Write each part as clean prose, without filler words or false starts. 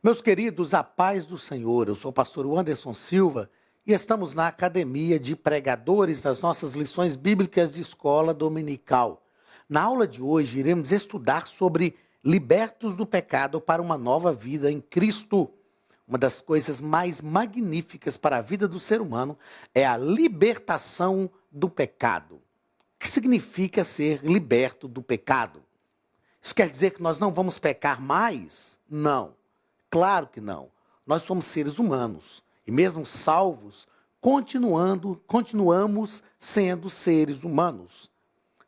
Meus queridos, a paz do Senhor. Eu sou o pastor Anderson Silva e estamos na Academia de Pregadores das nossas lições bíblicas de escola dominical. Na aula de hoje, iremos estudar sobre libertos do pecado para uma nova vida em Cristo. Uma das coisas mais magníficas para a vida do ser humano é a libertação do pecado. O que significa ser liberto do pecado? Isso quer dizer que nós não vamos pecar mais? Não. Claro que não. Nós somos seres humanos e mesmo salvos, continuamos sendo seres humanos.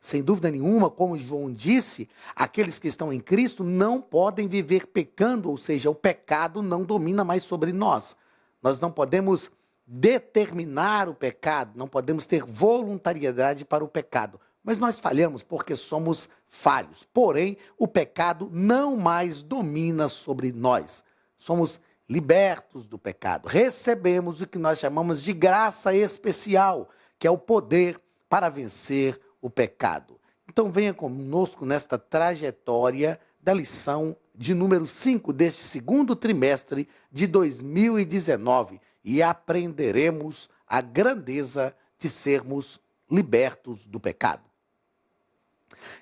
Sem dúvida nenhuma, como João disse, aqueles que estão em Cristo não podem viver pecando, ou seja, o pecado não domina mais sobre nós. Nós não podemos determinar o pecado, não podemos ter voluntariedade para o pecado. Mas nós falhamos porque somos falhos. Porém, o pecado não mais domina sobre nós. Somos libertos do pecado. Recebemos o que nós chamamos de graça especial, que é o poder para vencer o pecado. Então venha conosco nesta trajetória da lição de número 5 deste segundo trimestre de 2019 e aprenderemos a grandeza de sermos libertos do pecado.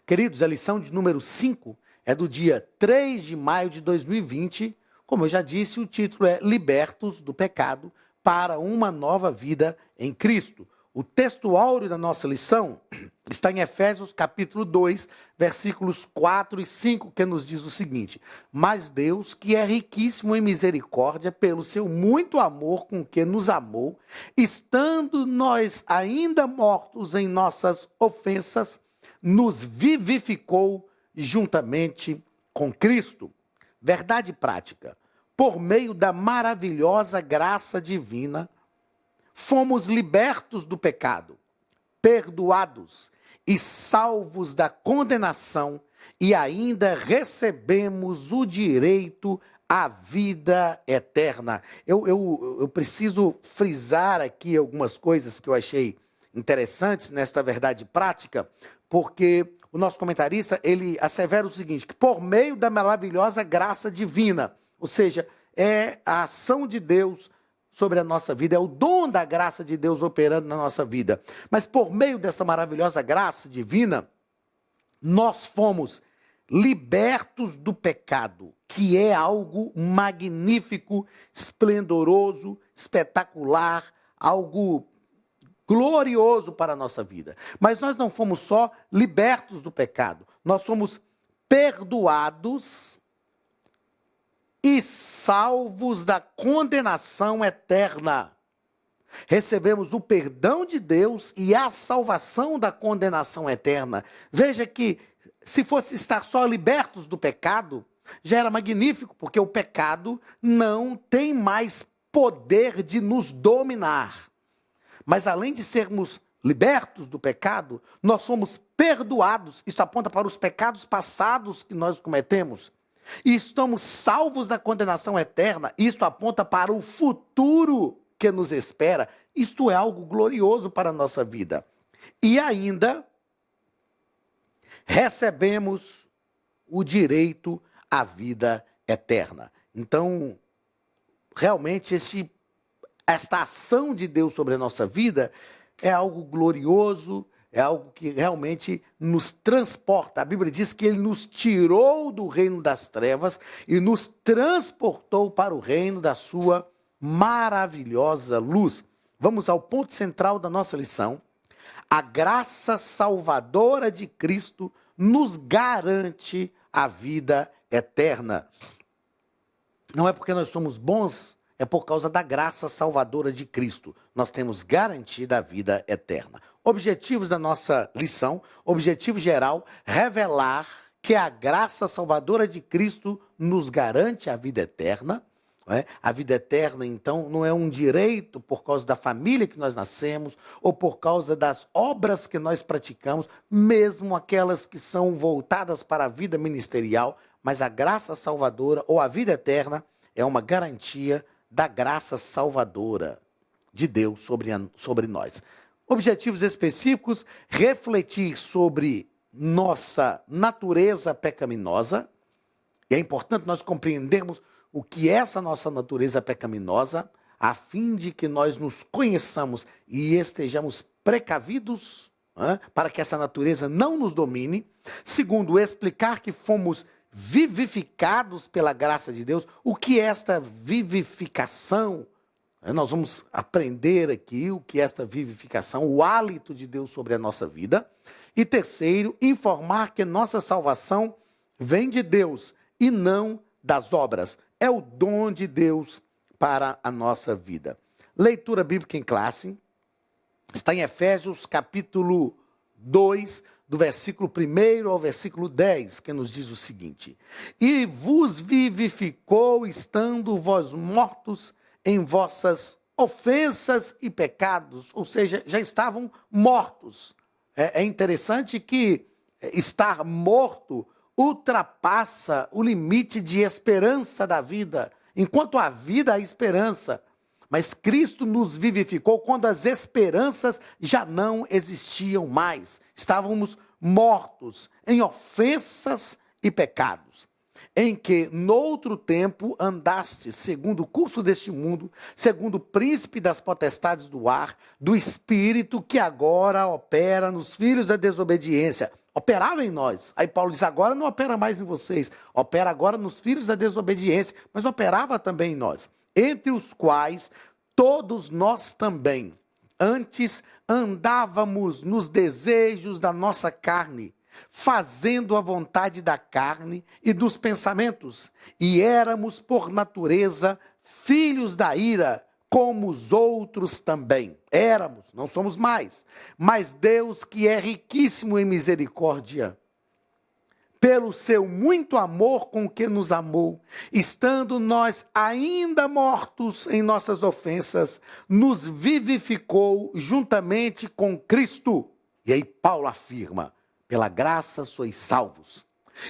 Queridos, a lição de número 5 é do dia 3 de maio de 2020. Como eu já disse, o título é Libertos do Pecado para uma nova vida em Cristo. O texto áureo da nossa lição está em Efésios capítulo 2, versículos 4 e 5, que nos diz o seguinte: Mas Deus, que é riquíssimo em misericórdia, pelo seu muito amor com que nos amou, estando nós ainda mortos em nossas ofensas, nos vivificou juntamente com Cristo. Verdade prática. Por meio da maravilhosa graça divina, fomos libertos do pecado, perdoados e salvos da condenação e ainda recebemos o direito à vida eterna. Eu preciso frisar aqui algumas coisas que eu achei interessantes nesta verdade prática, porque o nosso comentarista, ele assevera o seguinte, que por meio da maravilhosa graça divina, ou seja, é a ação de Deus sobre a nossa vida, é o dom da graça de Deus operando na nossa vida. Mas por meio dessa maravilhosa graça divina, nós fomos libertos do pecado, que é algo magnífico, esplendoroso, espetacular, algo glorioso para a nossa vida. Mas nós não fomos só libertos do pecado, nós fomos perdoados e salvos da condenação eterna. Recebemos o perdão de Deus e a salvação da condenação eterna. Veja que se fosse estar só libertos do pecado, já era magnífico, porque o pecado não tem mais poder de nos dominar. Mas além de sermos libertos do pecado, nós somos perdoados. Isso aponta para os pecados passados que nós cometemos. E estamos salvos da condenação eterna. Isto aponta para o futuro que nos espera. Isto é algo glorioso para a nossa vida. E ainda recebemos o direito à vida eterna. Então, realmente, esta ação de Deus sobre a nossa vida é algo glorioso, é algo que realmente nos transporta. A Bíblia diz que Ele nos tirou do reino das trevas e nos transportou para o reino da sua maravilhosa luz. Vamos ao ponto central da nossa lição. A graça salvadora de Cristo nos garante a vida eterna. Não é porque nós somos bons, é por causa da graça salvadora de Cristo. Nós temos garantida a vida eterna. Objetivos da nossa lição, objetivo geral, revelar que a graça salvadora de Cristo nos garante a vida eterna. Não é? A vida eterna, então, não é um direito por causa da família que nós nascemos ou por causa das obras que nós praticamos, mesmo aquelas que são voltadas para a vida ministerial, mas a graça salvadora ou a vida eterna é uma garantia da graça salvadora de Deus sobre nós. Objetivos específicos: refletir sobre nossa natureza pecaminosa. E é importante nós compreendermos o que é essa nossa natureza pecaminosa, a fim de que nós nos conheçamos e estejamos precavidos, para que essa natureza não nos domine. Segundo, explicar que fomos vivificados pela graça de Deus. O que é esta vivificação? Nós vamos aprender aqui o que é esta vivificação, o hálito de Deus sobre a nossa vida. E terceiro, informar que nossa salvação vem de Deus e não das obras. É o dom de Deus para a nossa vida. Leitura bíblica em classe. Está em Efésios capítulo 2, do versículo 1 ao versículo 10, que nos diz o seguinte: E vos vivificou, estando vós mortos em vossas ofensas e pecados, ou seja, já estavam mortos. É interessante que estar morto ultrapassa o limite de esperança da vida. Enquanto há vida, há esperança. Mas Cristo nos vivificou quando as esperanças já não existiam mais. Estávamos mortos em ofensas e pecados, em que, noutro tempo, andaste segundo o curso deste mundo, segundo o príncipe das potestades do ar, do espírito que agora opera nos filhos da desobediência. Operava em nós. Aí Paulo diz, agora não opera mais em vocês, opera agora nos filhos da desobediência, mas operava também em nós. Entre os quais todos nós também, antes andávamos nos desejos da nossa carne, fazendo a vontade da carne e dos pensamentos, e éramos por natureza filhos da ira, como os outros também. Éramos, não somos mais, mas Deus, que é riquíssimo em misericórdia, pelo seu muito amor com que nos amou, estando nós ainda mortos em nossas ofensas, nos vivificou juntamente com Cristo. E aí Paulo afirma, pela graça sois salvos.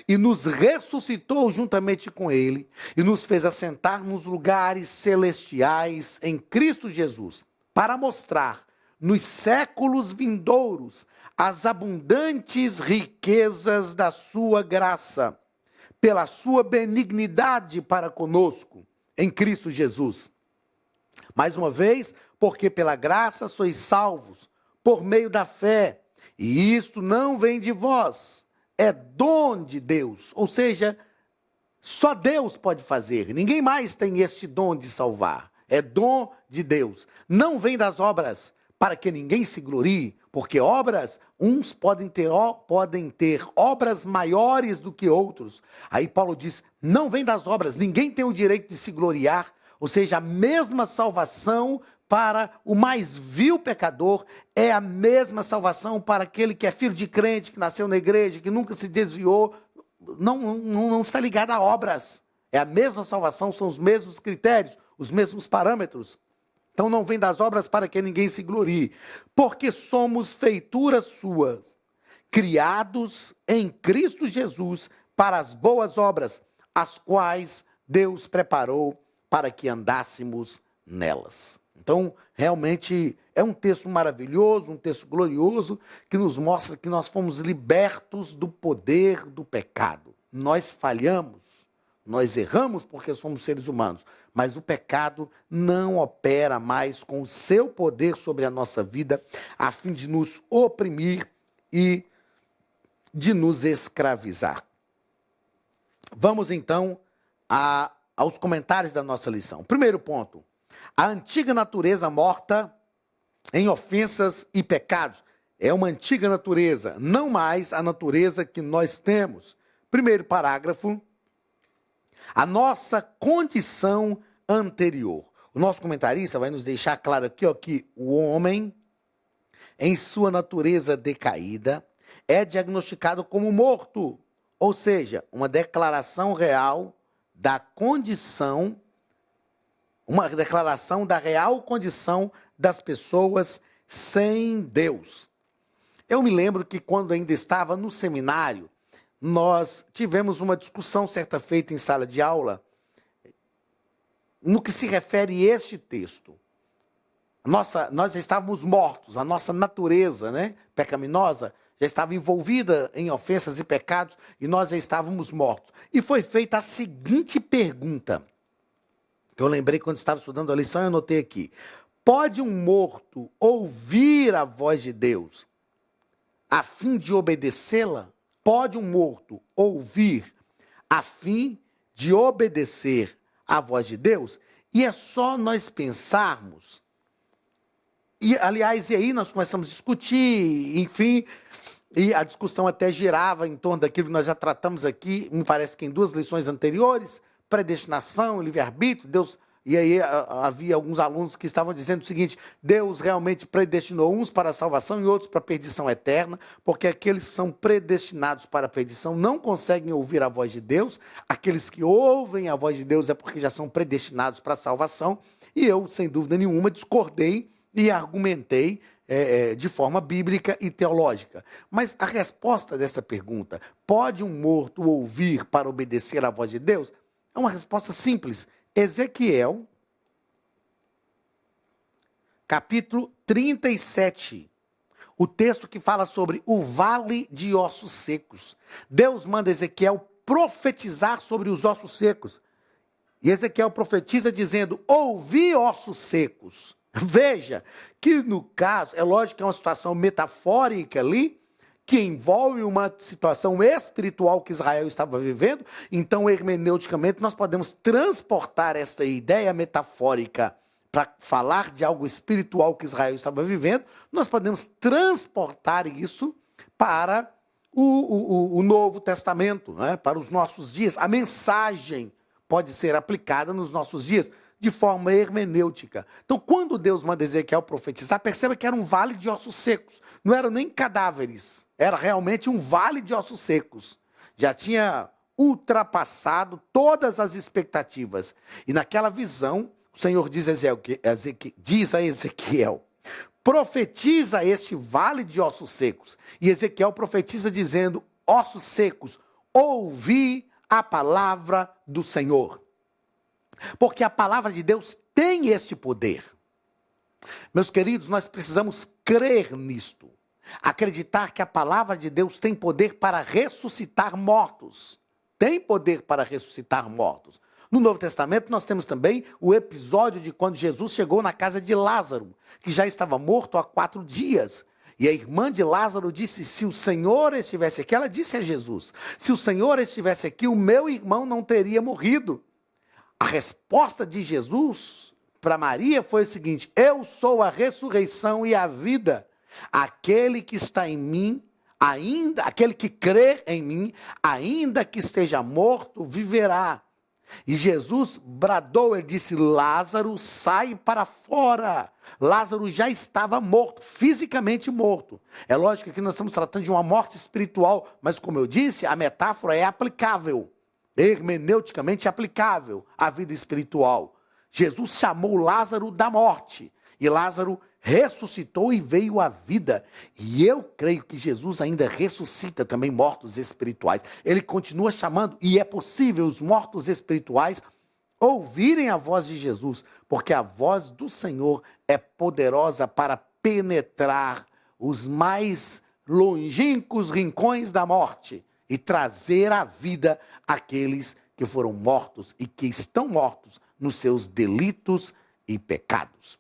E nos ressuscitou juntamente com ele, e nos fez assentar nos lugares celestiais em Cristo Jesus, para mostrar nos séculos vindouros as abundantes riquezas da sua graça, pela sua benignidade para conosco, em Cristo Jesus. Mais uma vez, porque pela graça sois salvos, por meio da fé, e isto não vem de vós, é dom de Deus, ou seja, só Deus pode fazer, ninguém mais tem este dom de salvar, é dom de Deus, não vem das obras, para que ninguém se glorie, porque obras, uns podem ter obras maiores do que outros. Aí Paulo diz, não vem das obras, ninguém tem o direito de se gloriar, ou seja, a mesma salvação para o mais vil pecador é a mesma salvação para aquele que é filho de crente, que nasceu na igreja, que nunca se desviou, não está ligado a obras. É a mesma salvação, são os mesmos critérios, os mesmos parâmetros. Então não vem das obras para que ninguém se glorie, porque somos feituras suas, criados em Cristo Jesus para as boas obras, as quais Deus preparou para que andássemos nelas. Então, realmente é um texto maravilhoso, um texto glorioso, que nos mostra que nós fomos libertos do poder do pecado. Nós falhamos, nós erramos porque somos seres humanos, mas o pecado não opera mais com o seu poder sobre a nossa vida, a fim de nos oprimir e de nos escravizar. Vamos então aos comentários da nossa lição. Primeiro ponto, a antiga natureza morta em ofensas e pecados. É uma antiga natureza, não mais a natureza que nós temos. Primeiro parágrafo, a nossa condição anterior. O nosso comentarista vai nos deixar claro aqui, que o homem, em sua natureza decaída, é diagnosticado como morto. Ou seja, uma declaração real da condição, uma declaração da real condição das pessoas sem Deus. Eu me lembro que quando ainda estava no seminário, nós tivemos uma discussão certa feita em sala de aula, no que se refere a este texto. Nós estávamos mortos, a nossa natureza, pecaminosa, já estava envolvida em ofensas e pecados, e nós já estávamos mortos. E foi feita a seguinte pergunta: que eu lembrei quando estava estudando a lição e anotei aqui. Pode um morto ouvir a voz de Deus a fim de obedecê-la? Pode um morto ouvir a fim de obedecer a voz de Deus? E é só nós pensarmos, e aliás, e aí nós começamos a discutir, enfim, e a discussão até girava em torno daquilo que nós já tratamos aqui, me parece que em 2 lições anteriores, predestinação, livre-arbítrio, Deus. E aí havia alguns alunos que estavam dizendo o seguinte: Deus realmente predestinou uns para a salvação e outros para a perdição eterna, porque aqueles que são predestinados para a perdição não conseguem ouvir a voz de Deus, aqueles que ouvem a voz de Deus é porque já são predestinados para a salvação. E eu, sem dúvida nenhuma, discordei e argumentei de forma bíblica e teológica. Mas a resposta dessa pergunta, pode um morto ouvir para obedecer à voz de Deus? É uma resposta simples. Ezequiel, capítulo 37, o texto que fala sobre o vale de ossos secos. Deus manda Ezequiel profetizar sobre os ossos secos. E Ezequiel profetiza dizendo: ouvi ossos secos. Veja que no caso, é lógico que é uma situação metafórica ali, que envolve uma situação espiritual que Israel estava vivendo. Então, hermeneuticamente, nós podemos transportar essa ideia metafórica para falar de algo espiritual que Israel estava vivendo. Nós podemos transportar isso para o Novo Testamento, né? Para os nossos dias. A mensagem pode ser aplicada nos nossos dias de forma hermenêutica. Então, quando Deus manda Ezequiel profetizar, perceba que era um vale de ossos secos. Não eram nem cadáveres, era realmente um vale de ossos secos. Já tinha ultrapassado todas as expectativas. E naquela visão, o Senhor diz a Ezequiel: profetiza este vale de ossos secos. E Ezequiel profetiza dizendo: ossos secos, ouvi a palavra do Senhor. Porque a palavra de Deus tem este poder. Meus queridos, nós precisamos crer nisto. Acreditar que a palavra de Deus tem poder para ressuscitar mortos. Tem poder para ressuscitar mortos. No Novo Testamento nós temos também o episódio de quando Jesus chegou na casa de Lázaro, que já estava morto há 4 dias. E a irmã de Lázaro disse: se o Senhor estivesse aqui, ela disse a Jesus, se o Senhor estivesse aqui, o meu irmão não teria morrido. A resposta de Jesus para Maria foi o seguinte: eu sou a ressurreição e a vida. Aquele que está em mim, aquele que crê em mim, ainda que esteja morto, viverá. E Jesus bradou, ele disse: Lázaro, sai para fora. Lázaro já estava morto, fisicamente morto. É lógico que nós estamos tratando de uma morte espiritual, mas como eu disse, a metáfora é aplicável. Hermeneuticamente aplicável à vida espiritual. Jesus chamou Lázaro da morte, e Lázaro ressuscitou e veio à vida. E eu creio que Jesus ainda ressuscita também mortos espirituais. Ele continua chamando, e é possível os mortos espirituais ouvirem a voz de Jesus, porque a voz do Senhor é poderosa para penetrar os mais longínquos rincões da morte e trazer à vida aqueles que foram mortos e que estão mortos nos seus delitos e pecados.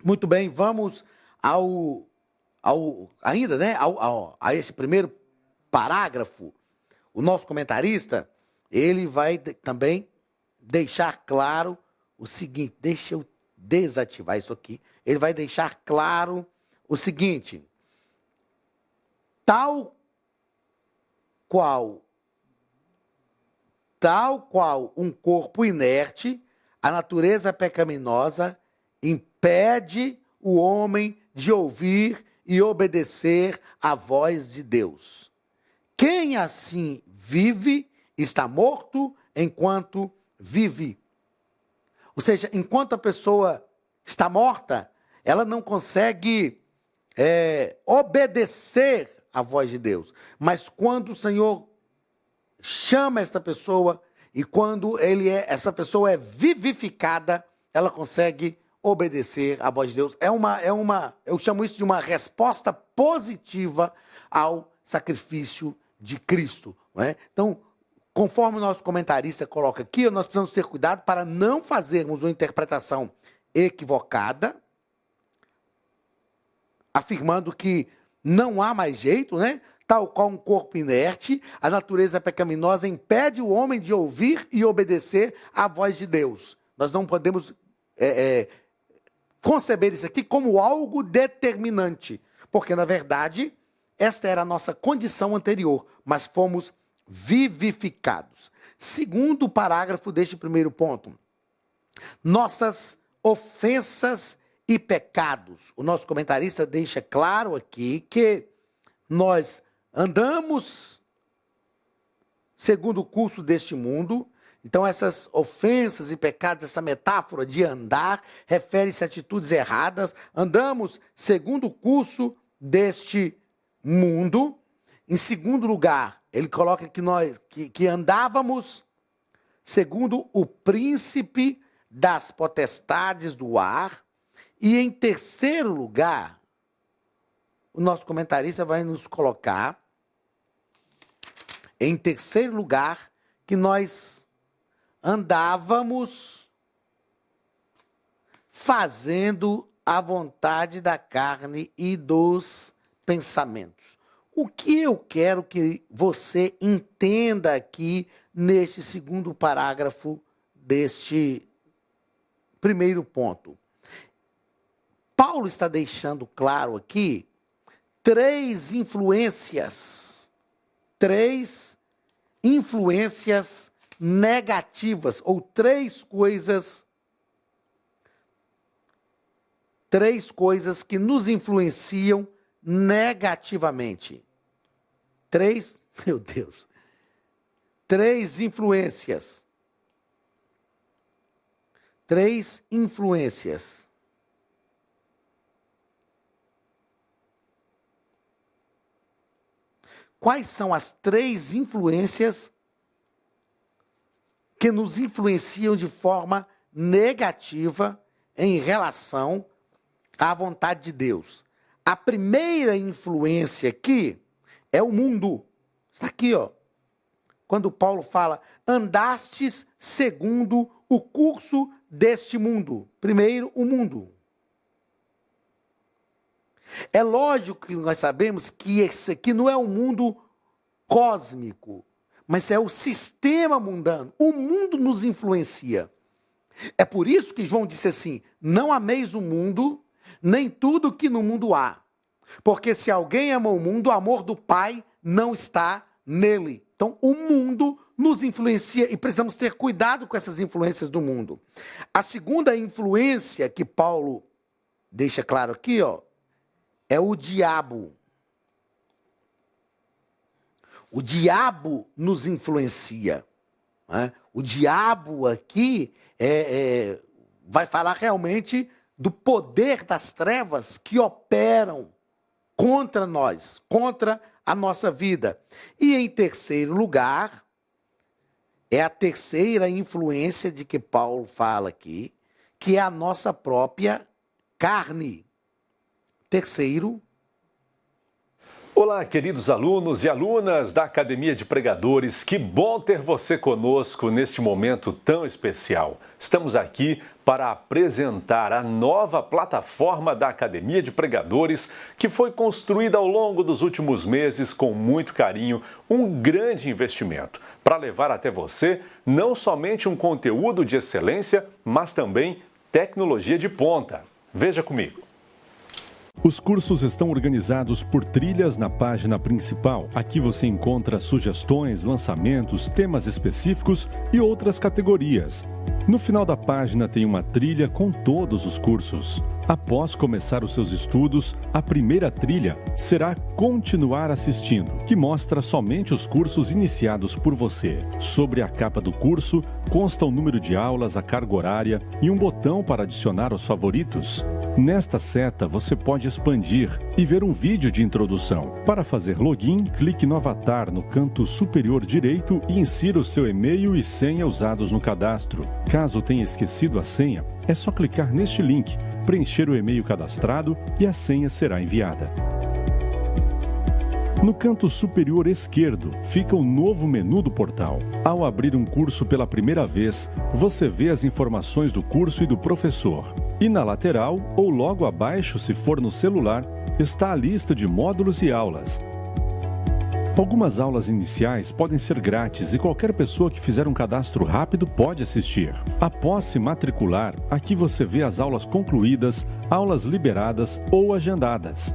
Muito bem, vamos a esse primeiro parágrafo. O nosso comentarista, ele vai também deixar claro o seguinte, deixa eu desativar isso aqui, ele vai deixar claro o seguinte: tal qual um corpo inerte, a natureza pecaminosa impede o homem de ouvir e obedecer à voz de Deus. Quem assim vive está morto enquanto vive. Ou seja, enquanto a pessoa está morta, ela não consegue obedecer à voz de Deus. Mas quando o Senhor chama esta pessoa e quando essa pessoa é vivificada, ela consegue obedecer à voz de Deus. Eu chamo isso de uma resposta positiva ao sacrifício de Cristo. Não é? Então, conforme o nosso comentarista coloca aqui, nós precisamos ter cuidado para não fazermos uma interpretação equivocada, afirmando que não há mais jeito, né? Tal qual um corpo inerte, a natureza pecaminosa impede o homem de ouvir e obedecer à voz de Deus. Nós não podemos conceber isso aqui como algo determinante, porque, na verdade, esta era a nossa condição anterior, mas fomos vivificados. Segundo parágrafo deste primeiro ponto, nossas ofensas e pecados. O nosso comentarista deixa claro aqui que nós andamos segundo o curso deste mundo. Então, essas ofensas e pecados, essa metáfora de andar, refere-se a atitudes erradas. Andamos segundo o curso deste mundo. Em segundo lugar, ele coloca que andávamos segundo o príncipe das potestades do ar. E em terceiro lugar, o nosso comentarista vai nos colocar, em terceiro lugar, que nós andávamos fazendo a vontade da carne e dos pensamentos. O que eu quero que você entenda aqui neste segundo parágrafo deste primeiro ponto? Paulo está deixando claro aqui três influências negativas, ou três coisas que nos influenciam negativamente. Três influências. Quais são as três influências que nos influenciam de forma negativa em relação à vontade de Deus? A primeira influência aqui é o mundo. Está aqui, ó. Quando Paulo fala, andastes segundo o curso deste mundo. Primeiro, o mundo. É lógico que nós sabemos que esse aqui não é um mundo cósmico, mas é o sistema mundano. O mundo nos influencia. É por isso que João disse assim, não ameis o mundo, nem tudo que no mundo há. Porque se alguém ama o mundo, o amor do Pai não está nele. Então, o mundo nos influencia e precisamos ter cuidado com essas influências do mundo. A segunda influência que Paulo deixa claro aqui, ó, é o diabo. O diabo nos influencia. Né? O diabo aqui vai falar realmente do poder das trevas que operam contra nós, contra a nossa vida. E em terceiro lugar, é a terceira influência de que Paulo fala aqui, que é a nossa própria carne. Terceiro. Olá, queridos alunos e alunas da Academia de Pregadores, que bom ter você conosco neste momento tão especial. Estamos aqui para apresentar a nova plataforma da Academia de Pregadores, que foi construída ao longo dos últimos meses com muito carinho, um grande investimento, para levar até você não somente um conteúdo de excelência, mas também tecnologia de ponta. Veja comigo. Os cursos estão organizados por trilhas na página principal. Aqui você encontra sugestões, lançamentos, temas específicos e outras categorias. No final da página tem uma trilha com todos os cursos. Após começar os seus estudos, a primeira trilha será Continuar Assistindo, que mostra somente os cursos iniciados por você. Sobre a capa do curso, consta o número de aulas, a carga horária e um botão para adicionar os favoritos. Nesta seta, você pode expandir e ver um vídeo de introdução. Para fazer login, clique no avatar no canto superior direito e insira o seu e-mail e senha usados no cadastro. Caso tenha esquecido a senha, é só clicar neste link, preencher o e-mail cadastrado e a senha será enviada. No canto superior esquerdo fica o novo menu do portal. Ao abrir um curso pela primeira vez, você vê as informações do curso e do professor. E na lateral, ou logo abaixo, se for no celular, está a lista de módulos e aulas. Algumas aulas iniciais podem ser grátis e qualquer pessoa que fizer um cadastro rápido pode assistir. Após se matricular, aqui você vê as aulas concluídas, aulas liberadas ou agendadas.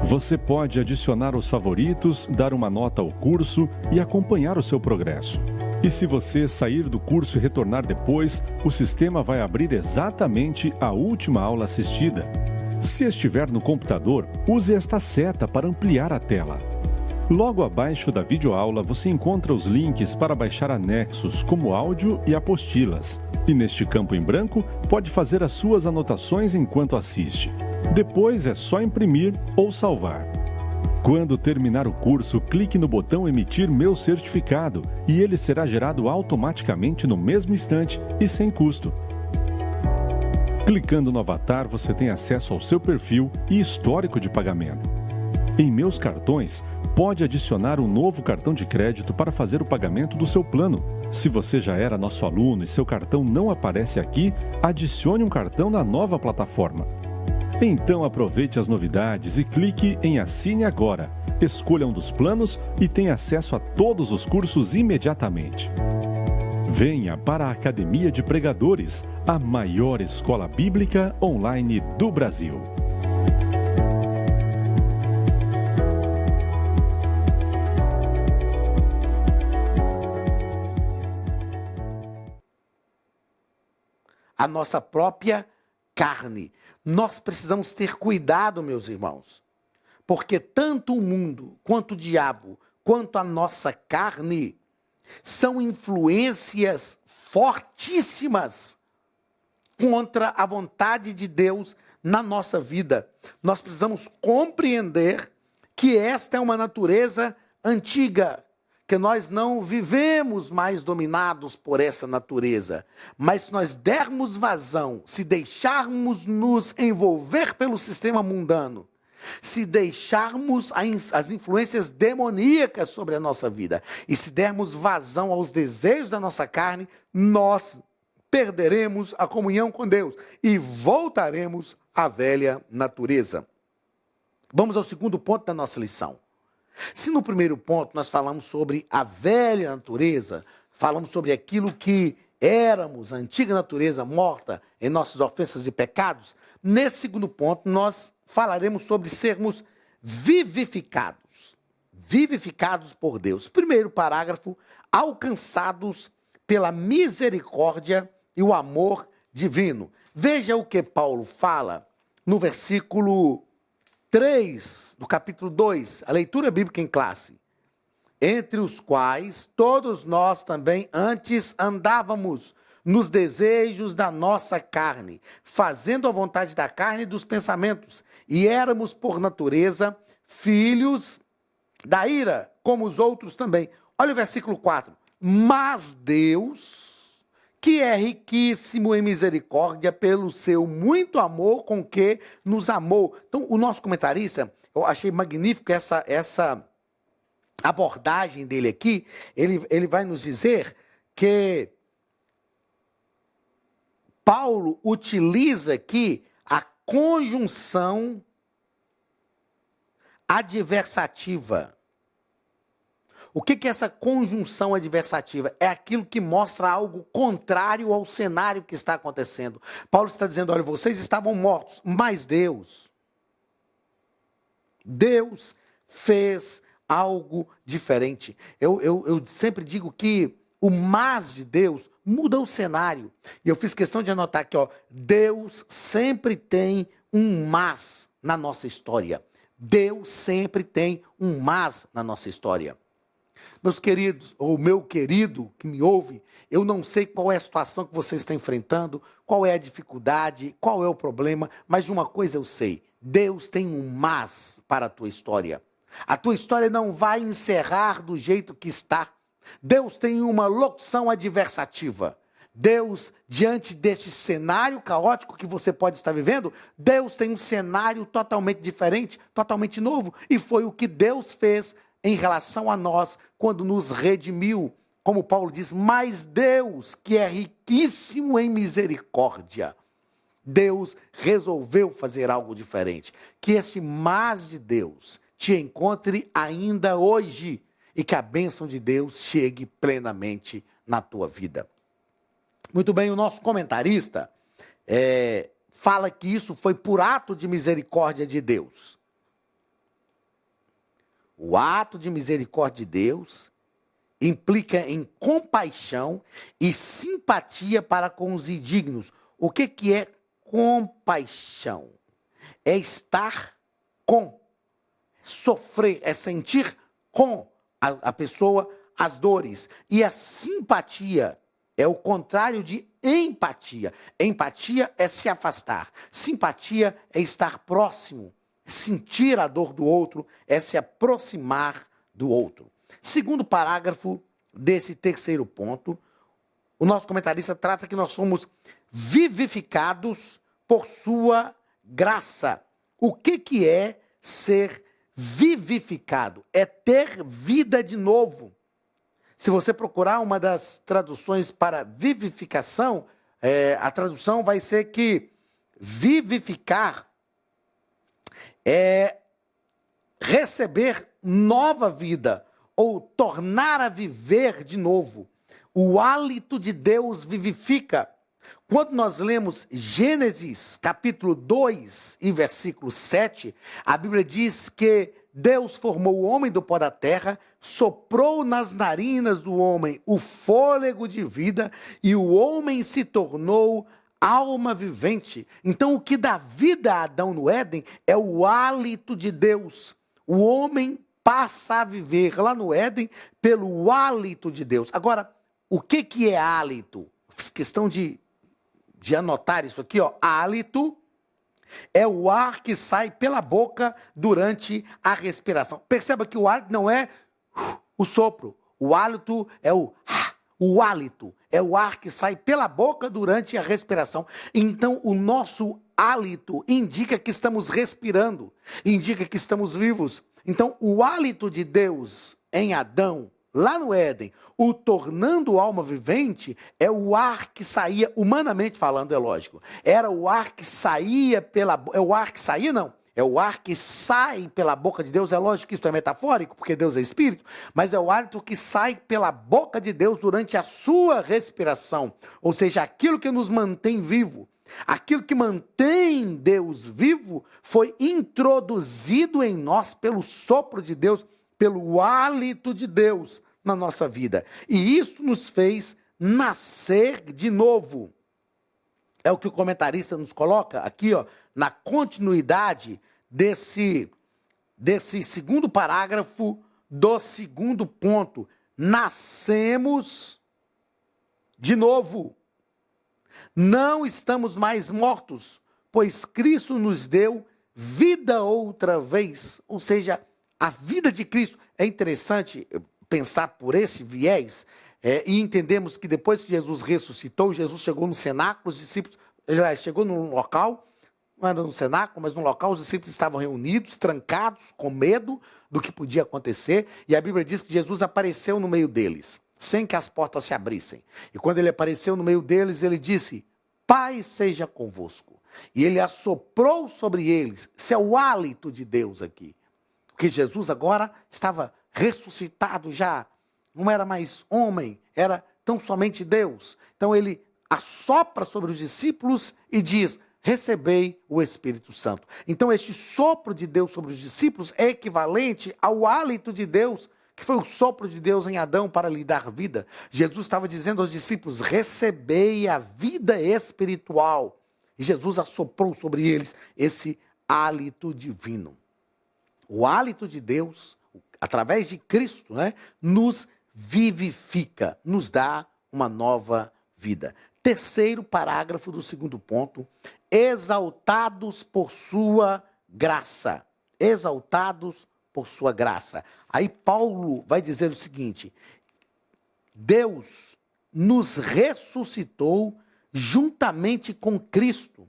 Você pode adicionar os favoritos, dar uma nota ao curso e acompanhar o seu progresso. E se você sair do curso e retornar depois, o sistema vai abrir exatamente a última aula assistida. Se estiver no computador, use esta seta para ampliar a tela. Logo abaixo da videoaula você encontra os links para baixar anexos, como áudio e apostilas. E neste campo em branco, pode fazer as suas anotações enquanto assiste. Depois é só imprimir ou salvar. Quando terminar o curso, clique no botão Emitir meu certificado e ele será gerado automaticamente no mesmo instante e sem custo. Clicando no avatar, você tem acesso ao seu perfil e histórico de pagamento. Em Meus Cartões, pode adicionar um novo cartão de crédito para fazer o pagamento do seu plano. Se você já era nosso aluno e seu cartão não aparece aqui, adicione um cartão na nova plataforma. Então aproveite as novidades e clique em Assine Agora. Escolha um dos planos e tenha acesso a todos os cursos imediatamente. Venha para a Academia de Pregadores, a maior escola bíblica online do Brasil. A nossa própria carne. Nós precisamos ter cuidado, meus irmãos, porque tanto o mundo, quanto o diabo, quanto a nossa carne, são influências fortíssimas contra a vontade de Deus na nossa vida. Nós precisamos compreender que esta é uma natureza antiga, que nós não vivemos mais dominados por essa natureza, mas se nós dermos vazão, se deixarmos nos envolver pelo sistema mundano, se deixarmos as influências demoníacas sobre a nossa vida e se dermos vazão aos desejos da nossa carne, nós perderemos a comunhão com Deus e voltaremos à velha natureza. Vamos ao segundo ponto da nossa lição. Se no primeiro ponto nós falamos sobre a velha natureza, falamos sobre aquilo que éramos, a antiga natureza morta em nossas ofensas e pecados, nesse segundo ponto nós falaremos sobre sermos vivificados, vivificados por Deus. Primeiro parágrafo, alcançados pela misericórdia e o amor divino. Veja o que Paulo fala no versículo 3 do capítulo 2, a leitura bíblica em classe. Entre os quais todos nós também antes andávamos nos desejos da nossa carne, fazendo a vontade da carne e dos pensamentos, e éramos por natureza filhos da ira, como os outros também. Olha o versículo 4. Mas Deus, que é riquíssimo em misericórdia pelo seu muito amor com que nos amou. Então, o nosso comentarista, eu achei magnífico essa abordagem dele aqui. Ele vai nos dizer que Paulo utiliza aqui a conjunção adversativa. O que é essa conjunção adversativa? É aquilo que mostra algo contrário ao cenário que está acontecendo. Paulo está dizendo, olha, vocês estavam mortos, mas Deus fez algo diferente. Eu sempre digo que o mas de Deus muda o cenário. E eu fiz questão de anotar aqui, ó, Deus sempre tem um mas na nossa história. Deus sempre tem um mas na nossa história. Meus queridos, ou meu querido que me ouve, eu não sei qual é a situação que você está enfrentando, qual é a dificuldade, qual é o problema, mas de uma coisa eu sei, Deus tem um mas para a tua história. A tua história não vai encerrar do jeito que está. Deus tem uma locução adversativa. Deus, diante deste cenário caótico que você pode estar vivendo, Deus tem um cenário totalmente diferente, totalmente novo. E foi o que Deus fez em relação a nós quando nos redimiu. Como Paulo diz, mas Deus, que é riquíssimo em misericórdia, Deus resolveu fazer algo diferente. Que este mas de Deus te encontre ainda hoje e que a bênção de Deus chegue plenamente na tua vida. Muito bem, o nosso comentarista fala que isso foi por ato de misericórdia de Deus. O ato de misericórdia de Deus implica em compaixão e simpatia para com os indignos. O que é compaixão? É estar com, sofrer, é sentir com a pessoa as dores. E a simpatia é o contrário de empatia. Empatia é se afastar. Simpatia é estar próximo, sentir a dor do outro, é se aproximar do outro. Segundo parágrafo desse terceiro ponto, o nosso comentarista trata que nós somos vivificados por sua graça. O que é ser vivificado? É ter vida de novo. Se você procurar uma das traduções para vivificação, a tradução vai ser que vivificar é receber nova vida ou tornar a viver de novo. O hálito de Deus vivifica. Quando nós lemos Gênesis capítulo 2 e versículo 7, a Bíblia diz que Deus formou o homem do pó da terra, soprou nas narinas do homem o fôlego de vida e o homem se tornou alma vivente. Então, o que dá vida a Adão no Éden é o hálito de Deus. O homem passa a viver lá no Éden pelo hálito de Deus. Agora, o que é hálito? Fiz questão de anotar isso aqui, ó. Hálito é o ar que sai pela boca durante a respiração. Perceba que o hálito não é o sopro. O hálito é o hálito. É o ar que sai pela boca durante a respiração. Então, o nosso hálito indica que estamos respirando, indica que estamos vivos. Então, o hálito de Deus em Adão, lá no Éden, o tornando alma vivente, é o ar que saía, humanamente falando, é lógico. Era o ar que saía pela... É o ar que saía, não. É o ar que sai pela boca de Deus. É lógico que isso é metafórico, porque Deus é espírito, mas é o hálito que sai pela boca de Deus durante a sua respiração. Ou seja, aquilo que nos mantém vivo. Aquilo que mantém Deus vivo foi introduzido em nós pelo sopro de Deus, pelo hálito de Deus na nossa vida. E isso nos fez nascer de novo. É o que o comentarista nos coloca aqui, ó, na continuidade desse segundo parágrafo do segundo ponto. Nascemos de novo. Não estamos mais mortos, pois Cristo nos deu vida outra vez. Ou seja, a vida de Cristo. É interessante pensar por esse viés e entendemos que depois que Jesus ressuscitou, Jesus chegou no cenáculo, os discípulos, chegou num local, não era no cenáculo, mas num local, os discípulos estavam reunidos, trancados, com medo do que podia acontecer, e a Bíblia diz que Jesus apareceu no meio deles, sem que as portas se abrissem. E quando ele apareceu no meio deles, ele disse: Pai seja convosco. E ele assoprou sobre eles. Isso é o hálito de Deus aqui. Porque Jesus agora estava ressuscitado já. Não era mais homem, era tão somente Deus. Então ele assopra sobre os discípulos e diz: recebei o Espírito Santo. Então este sopro de Deus sobre os discípulos é equivalente ao hálito de Deus, que foi o sopro de Deus em Adão para lhe dar vida. Jesus estava dizendo aos discípulos: recebei a vida espiritual. E Jesus assoprou sobre eles esse hálito divino. O hálito de Deus, através de Cristo, nos vivifica, nos dá uma nova vida. Terceiro parágrafo do segundo ponto: exaltados por sua graça. Exaltados por sua graça. Aí Paulo vai dizer o seguinte: Deus nos ressuscitou juntamente com Cristo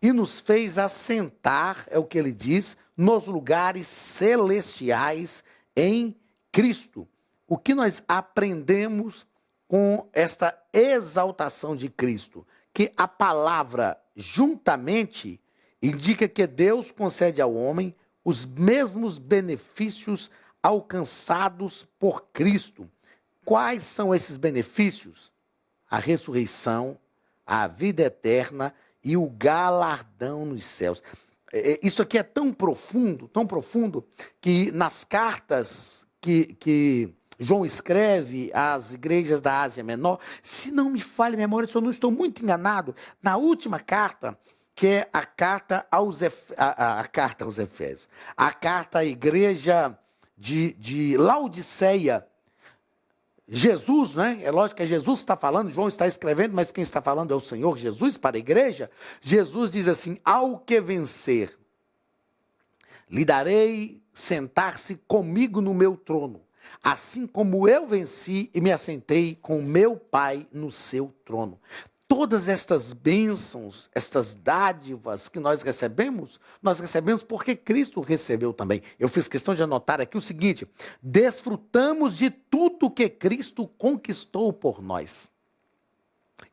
e nos fez assentar, é o que ele diz, nos lugares celestiais em Cristo. O que nós aprendemos com esta exaltação de Cristo? Que a palavra juntamente indica que Deus concede ao homem os mesmos benefícios alcançados por Cristo. Quais são esses benefícios? A ressurreição, a vida eterna e o galardão nos céus. Isso aqui é tão profundo, que nas cartas que João escreve às igrejas da Ásia Menor, se não me falha a memória, se eu não estou muito enganado, na última carta, que é a carta aos Efésios, a carta à igreja de Laodiceia, Jesus, né? É lógico que é Jesus que está falando, João está escrevendo, mas quem está falando é o Senhor Jesus para a igreja. Jesus diz assim: ao que vencer, lhe darei sentar-se comigo no meu trono, assim como eu venci e me assentei com meu Pai no seu trono. Todas estas bênçãos, estas dádivas que nós recebemos porque Cristo recebeu também. Eu fiz questão de anotar aqui o seguinte: desfrutamos de tudo que Cristo conquistou por nós.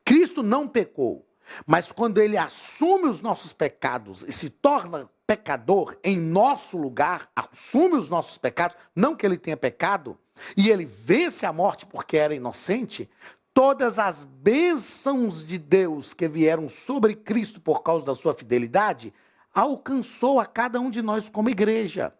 Cristo não pecou, mas quando ele assume os nossos pecados e se torna pecador em nosso lugar, assume os nossos pecados, não que ele tenha pecado, e ele vence a morte porque era inocente, todas as bênçãos de Deus que vieram sobre Cristo por causa da sua fidelidade, alcançou a cada um de nós como igreja.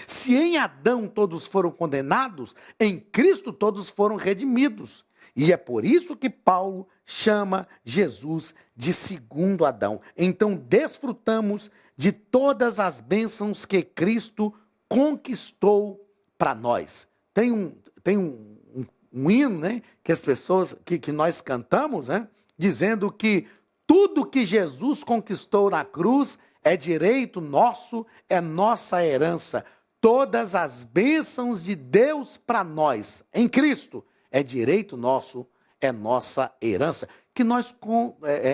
Se em Adão todos foram condenados, em Cristo todos foram redimidos. E é por isso que Paulo chama Jesus de segundo Adão. Então desfrutamos de todas as bênçãos que Cristo conquistou para nós. Tem um hino, né, que as pessoas, que nós cantamos, né, dizendo que tudo que Jesus conquistou na cruz é direito nosso, é nossa herança. Todas as bênçãos de Deus para nós, em Cristo, é direito nosso, é nossa herança. Que nós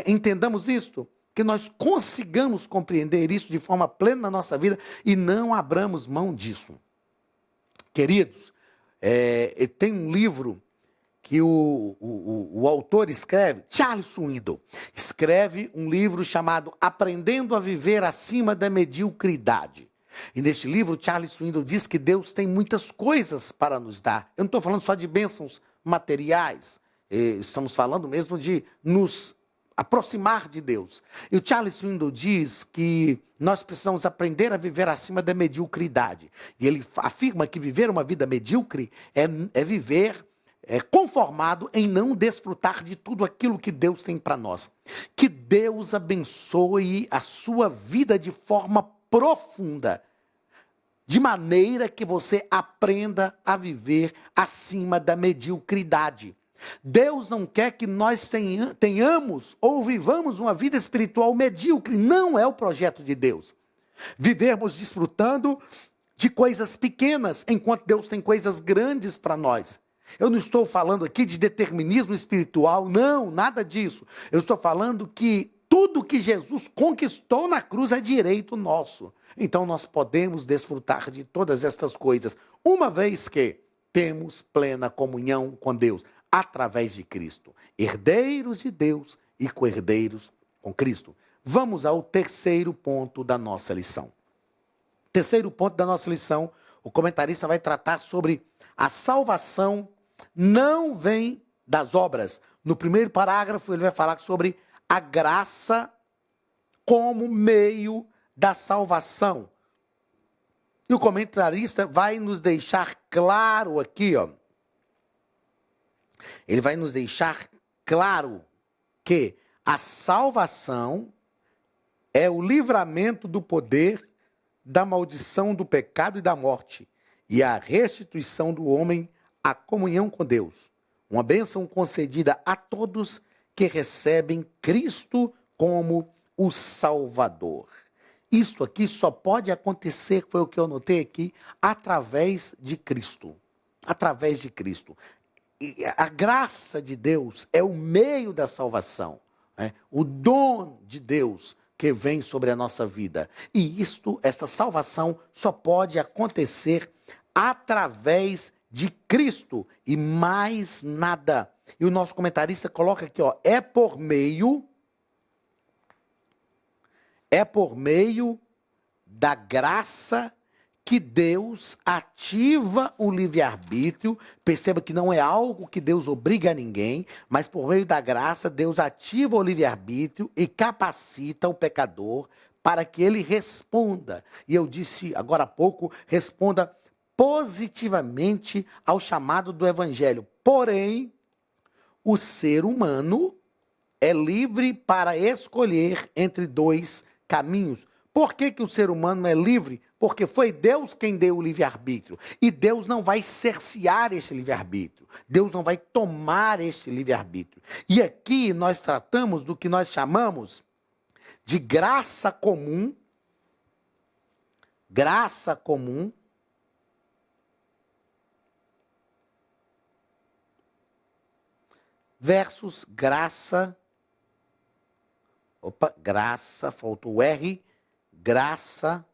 entendamos isto, que nós consigamos compreender isso de forma plena na nossa vida e não abramos mão disso. Queridos, tem um livro que o autor escreve, Charles Swindoll, escreve um livro chamado Aprendendo a Viver Acima da Mediocridade. E neste livro, Charles Swindoll diz que Deus tem muitas coisas para nos dar. Eu não estou falando só de bênçãos materiais, estamos falando mesmo de nos aproximar de Deus. E o Charles Swindoll diz que nós precisamos aprender a viver acima da mediocridade. E ele afirma que viver uma vida medíocre é viver conformado em não desfrutar de tudo aquilo que Deus tem para nós. Que Deus abençoe a sua vida de forma profunda, de maneira que você aprenda a viver acima da mediocridade. Deus não quer que nós tenhamos ou vivamos uma vida espiritual medíocre. Não é o projeto de Deus. Vivermos desfrutando de coisas pequenas, enquanto Deus tem coisas grandes para nós. Eu não estou falando aqui de determinismo espiritual, não, nada disso. Eu estou falando que tudo que Jesus conquistou na cruz é direito nosso. Então nós podemos desfrutar de todas estas coisas, uma vez que temos plena comunhão com Deus, através de Cristo. Herdeiros de Deus e co-herdeiros com Cristo. Vamos ao terceiro ponto da nossa lição. Terceiro ponto da nossa lição, o comentarista vai tratar sobre a salvação não vem das obras. No primeiro parágrafo ele vai falar sobre a graça como meio da salvação. E o comentarista vai nos deixar claro aqui, ó. Ele vai nos deixar claro que a salvação é o livramento do poder da maldição do pecado e da morte e a restituição do homem à comunhão com Deus. Uma bênção concedida a todos que recebem Cristo como o Salvador. Isso aqui só pode acontecer, foi o que eu notei aqui, através de Cristo. Através de Cristo. a graça de Deus é o meio da salvação, né? O dom de Deus que vem sobre a nossa vida. E essa salvação só pode acontecer através de Cristo e mais nada. E o nosso comentarista coloca aqui, é por meio da graça que Deus ativa o livre-arbítrio. Perceba que não é algo que Deus obriga a ninguém, mas por meio da graça, Deus ativa o livre-arbítrio e capacita o pecador para que ele responda. E eu disse agora há pouco, responda positivamente ao chamado do Evangelho. Porém, o ser humano é livre para escolher entre dois caminhos. Por que o ser humano é livre? Porque foi Deus quem deu o livre-arbítrio. E Deus não vai cercear este livre-arbítrio. Deus não vai tomar este livre-arbítrio. E aqui nós tratamos do que nós chamamos de graça comum. Graça comum. Versus graça. Graça, faltou o R. Graça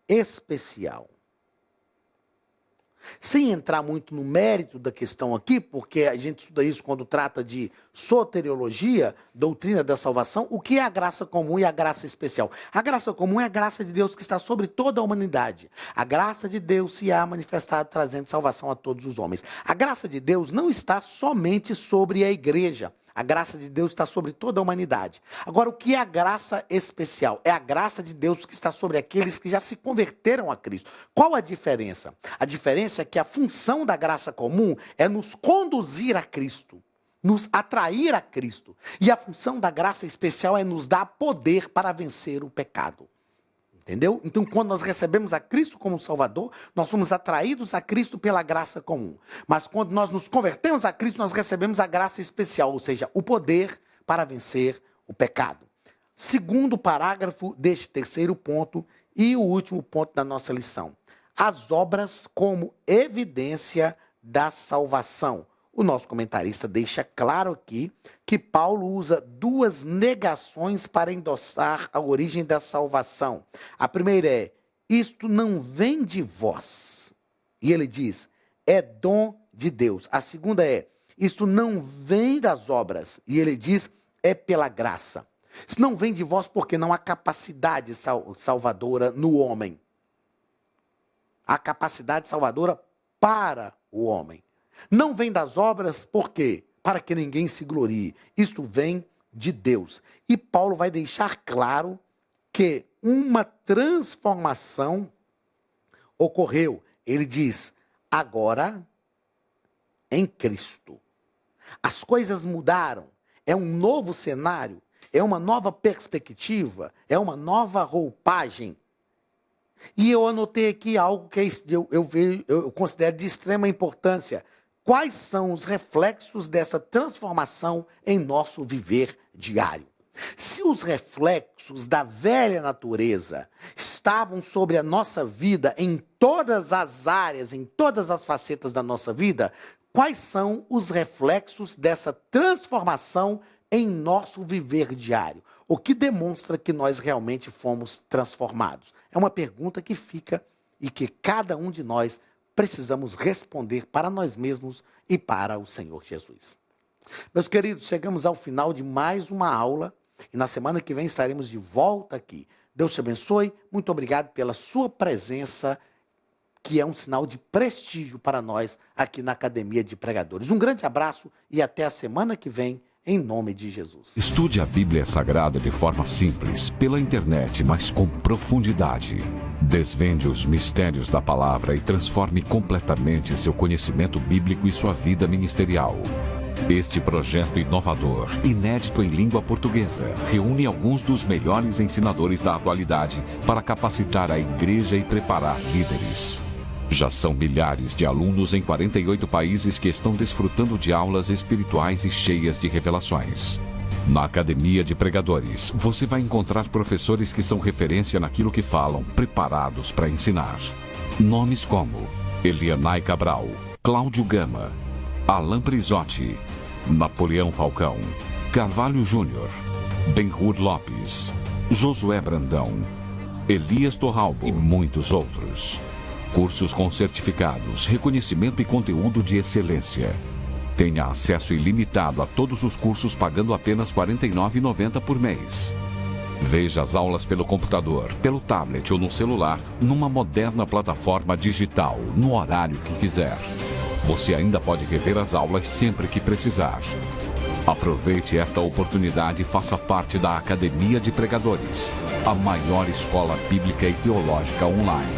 especial. Sem entrar muito no mérito da questão aqui, porque a gente estuda isso quando trata de soteriologia, doutrina da salvação, o que é a graça comum e a graça especial? A graça comum é a graça de Deus que está sobre toda a humanidade. A graça de Deus se há manifestado trazendo salvação a todos os homens. A graça de Deus não está somente sobre a igreja. A graça de Deus está sobre toda a humanidade. Agora, o que é a graça especial? É a graça de Deus que está sobre aqueles que já se converteram a Cristo. Qual a diferença? A diferença é que a função da graça comum é nos conduzir a Cristo, nos atrair a Cristo. E a função da graça especial é nos dar poder para vencer o pecado. Entendeu? Então, quando nós recebemos a Cristo como Salvador, nós somos atraídos a Cristo pela graça comum. Mas quando nós nos convertemos a Cristo, nós recebemos a graça especial, ou seja, o poder para vencer o pecado. Segundo parágrafo deste terceiro ponto e o último ponto da nossa lição. As obras como evidência da salvação. O nosso comentarista deixa claro aqui que Paulo usa duas negações para endossar a origem da salvação. A primeira é, isto não vem de vós. E ele diz, é dom de Deus. A segunda é, isto não vem das obras. E ele diz, é pela graça. Isso não vem de vós porque não há capacidade salvadora no homem. Há capacidade salvadora para o homem. Não vem das obras, por quê? Para que ninguém se glorie. Isto vem de Deus. E Paulo vai deixar claro que uma transformação ocorreu. Ele diz, agora em Cristo. As coisas mudaram. É um novo cenário, é uma nova perspectiva, é uma nova roupagem. E eu anotei aqui algo que eu considero de extrema importância. Quais são os reflexos dessa transformação em nosso viver diário? Se os reflexos da velha natureza estavam sobre a nossa vida em todas as áreas, em todas as facetas da nossa vida, quais são os reflexos dessa transformação em nosso viver diário? O que demonstra que nós realmente fomos transformados? É uma pergunta que fica e que cada um de nós precisamos responder para nós mesmos e para o Senhor Jesus. Meus queridos, chegamos ao final de mais uma aula e na semana que vem estaremos de volta aqui. Deus te abençoe, muito obrigado pela sua presença, que é um sinal de prestígio para nós aqui na Academia de Pregadores. Um grande abraço e até a semana que vem, em nome de Jesus. Estude a Bíblia Sagrada de forma simples, pela internet, mas com profundidade. Desvende os mistérios da palavra e transforme completamente seu conhecimento bíblico e sua vida ministerial. Este projeto inovador, inédito em língua portuguesa, reúne alguns dos melhores ensinadores da atualidade para capacitar a igreja e preparar líderes. Já são milhares de alunos em 48 países que estão desfrutando de aulas espirituais e cheias de revelações. Na Academia de Pregadores, você vai encontrar professores que são referência naquilo que falam, preparados para ensinar. Nomes como Elianai Cabral, Cláudio Gama, Alain Prisotti, Napoleão Falcão, Carvalho Júnior, Benhur Lopes, Josué Brandão, Elias Torralbo e muitos outros. Cursos com certificados, reconhecimento e conteúdo de excelência. Tenha acesso ilimitado a todos os cursos pagando apenas R$ 49,90 por mês. Veja as aulas pelo computador, pelo tablet ou no celular, numa moderna plataforma digital, no horário que quiser. Você ainda pode rever as aulas sempre que precisar. Aproveite esta oportunidade e faça parte da Academia de Pregadores, a maior escola bíblica e teológica online.